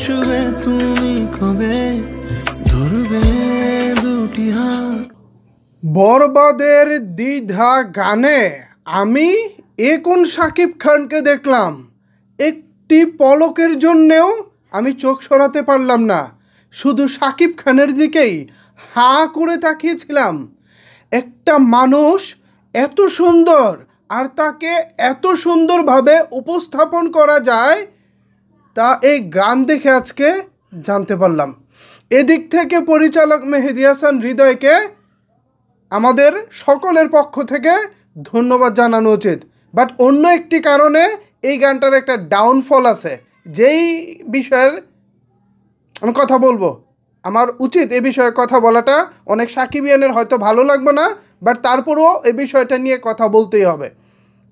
শুবে তুমি কবে ধরবে দুটি হাত। বরবাদের দ্বিধা গানে আমি কোন শাকিব খানকে দেখলাম, একটি পলকের জন্যেও আমি চোখ সরাতে পারলাম না, শুধু শাকিব খানের দিকেই হাঁ করে তাকিয়েছিলাম। একটা মানুষ এত সুন্দর আর তাকে এত সুন্দরভাবে উপস্থাপন করা যায় তা এই গান দেখে আজকে জানতে পারলাম। এদিক থেকে পরিচালক মেহেদী হাসান হৃদয়কে আমাদের সকলের পক্ষ থেকে ধন্যবাদ জানানো উচিত। বাট অন্য একটি কারণে এই গানটার একটা ডাউনফল আছে, যেই বিষয়ের আমি কথা বলবো। আমার উচিত এ বিষয়ে কথা বলাটা, অনেক সাকিবিয়ানের হয়তো ভালো লাগবে না, বাট তারপরেও এই বিষয়টা নিয়ে কথা বলতেই হবে।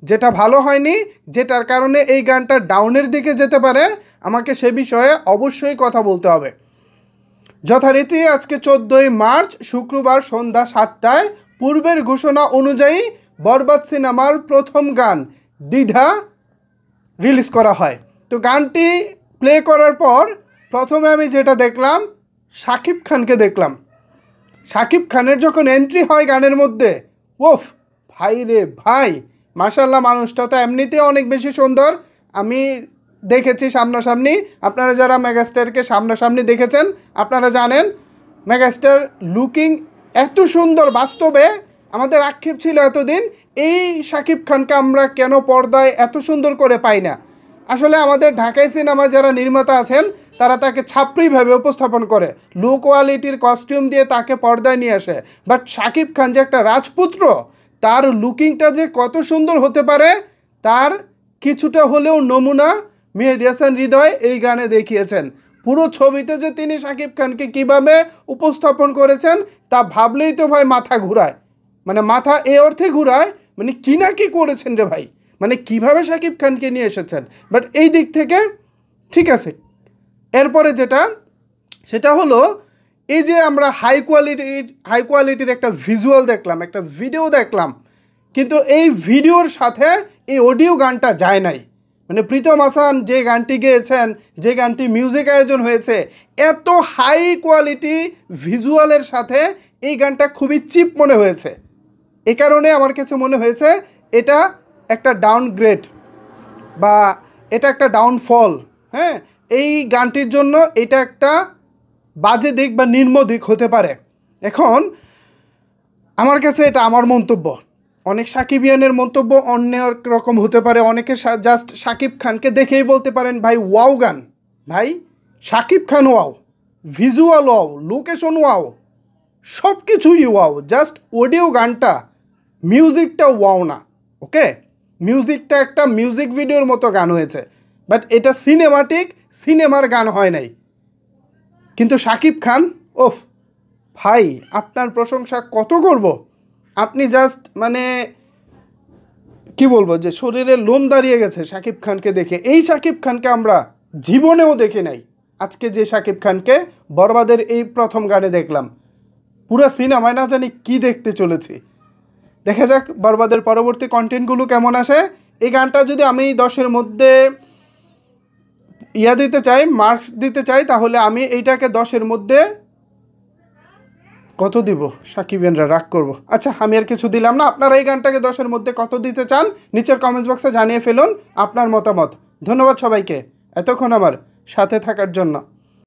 যেটা ভালো হয়নি, যেটার কারণে এই গানটা ডাউনের দিকে যেতে পারে, আমাকে সে বিষয়ে অবশ্যই কথা বলতে হবে। যথারীতি আজকে 14ই মার্চ শুক্রবার সন্ধ্যা 7টায় পূর্বের ঘোষণা অনুযায়ী বরবাদ সিনেমার প্রথম গান দ্বিধা রিলিজ করা হয়। তো গানটি প্লে করার পর প্রথমে আমি যেটা দেখলাম, শাকিব খানকে দেখলাম। শাকিব খানের যখন এন্ট্রি হয় গানের মধ্যে, ওফ ভাই রে ভাই, মাশাআল্লাহ, মানুষটা তো এমনিতেই অনেক বেশি সুন্দর। আমি দেখেছি সামনাসামনি, আপনারা যারা মেগাস্টারকে সামনাসামনি দেখেছেন আপনারা জানেন মেগাস্টার লুকিং এত সুন্দর। বাস্তবে আমাদের আক্ষেপ ছিল এতদিন, এই শাকিব খানকে আমরা কেন পর্দায় এত সুন্দর করে পাই না। আসলে আমাদের ঢাকাই সিনেমা যারা নির্মাতা আছেন তারা তাকে ছাপড়িভাবে উপস্থাপন করে, লো কোয়ালিটির কস্টিউম দিয়ে তাকে পর্দায় নিয়ে আসে। বাট শাকিব খান যে একটা রাজপুত্র, তার লুকিংটা যে কত সুন্দর হতে পারে তার কিছুটা হলেও নমুনা মেহেদী হাসান হৃদয় এই গানে দেখিয়েছেন। পুরো ছবিতে যে তিনি শাকিব খানকে কিভাবে উপস্থাপন করেছেন তা ভাবলেই তো ভাই মাথা ঘুরায়, মানে মাথা এ অর্থে ঘুরায়, মানে কি না কি করেছেন রে ভাই, মানে কিভাবে শাকিব খানকে নিয়ে এসেছেন। বাট এই দিক থেকে ঠিক আছে। এরপরে যেটা সেটা হলো এই যে আমরা হাই কোয়ালিটির একটা ভিজুয়াল দেখলাম, একটা ভিডিও দেখলাম, কিন্তু এই ভিডিওর সাথে এই অডিও গানটা যায় নাই। মানে প্রীতম হাসান যে গানটি গেয়েছেন, যে গানটি মিউজিক আয়োজন হয়েছে, এত হাই কোয়ালিটি ভিজুয়ালের সাথে এই গানটা খুবই চিপ মনে হয়েছে। এই কারণে আমার কাছে মনে হয়েছে এটা একটা ডাউনগ্রেড বা এটা একটা ডাউনফল। হ্যাঁ, এই গানটির জন্য এটা একটা বাজে দিক বা নিম্ন দিক হতে পারে। এখন আমার কাছে এটা আমার মন্তব্য, অনেক সাকিবিয়ানের মন্তব্য অন্য রকম হতে পারে। অনেকে জাস্ট শাকিব খানকে দেখেই বলতে পারেন ভাই ওয়াও গান, ভাই Shakib Khan wow, visual wow, location wow, সব কিছুই ওয়াও, জাস্ট অডিও গানটা, মিউজিকটা ওয়াও না। ওকে, মিউজিকটা একটা মিউজিক ভিডিওর মতো গান হয়েছে, বাট এটা সিনেমার গান হয় নাই। কিন্তু শাকিব খান, ওফ ভাই, আপনার প্রশংসা কত করব। আপনি জাস্ট মানে কি বলবো, যে শরীরে লোম দাঁড়িয়ে গেছে শাকিব খানকে দেখে। এই শাকিব খানকে আমরা জীবনেও দেখি নাই। আজকে যে শাকিব খানকে বরবাদের এই প্রথম গানে দেখলাম, পুরো সিনেমায় না জানি কি দেখতে চলেছি। দেখা যাক বরবাদের পরবর্তী কন্টেন্টগুলো কেমন আসে। এই গানটা যদি আমি 10-এর মধ্যে দিতে চাই, মার্কস দিতে চাই, তাহলে আমি এইটাকে 10-এর মধ্যে কত দিব, সাকিবিয়ানরা রাগ করব। আচ্ছা, আমি আর কিছু দিলাম না। আপনারা এই গানটাকে 10-এর মধ্যে কত দিতে চান নিচের কমেন্টস বক্সে জানিয়ে ফেলুন আপনার মতামত। ধন্যবাদ সবাইকে এতক্ষণ আমার সাথে থাকার জন্য।